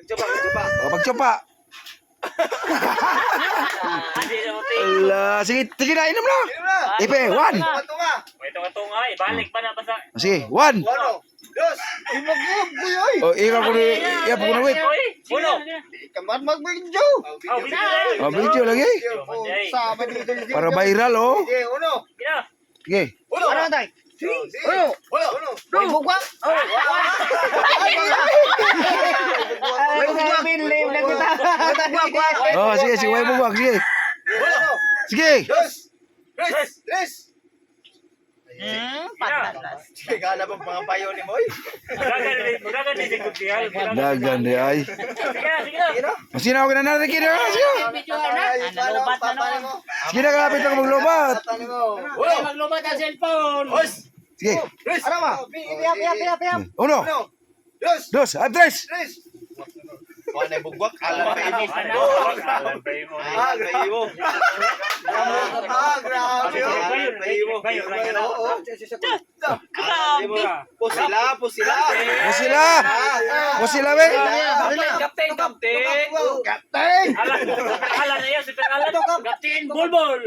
Pagtsopa. Ala, sige, sige na, inom na. Ipe, 1. Ito tunga eh. Balik pa na basta. Sige, 1. Oh, ikaw ko ni, iya po ko na wait. Uno. Oh, video lagi. Para viral, oh. Sige. Oh, sige, sige, way buwag, sige. Sige. Dagan di ay. Masih na ako na narinig na. Sige. Sige na kapit ako maglobat. Maglubat ang cellphone. Sige. 1, 2, 3. Pusila, be. Kapten. Alam na yan si Perala. Kapten Bulbul.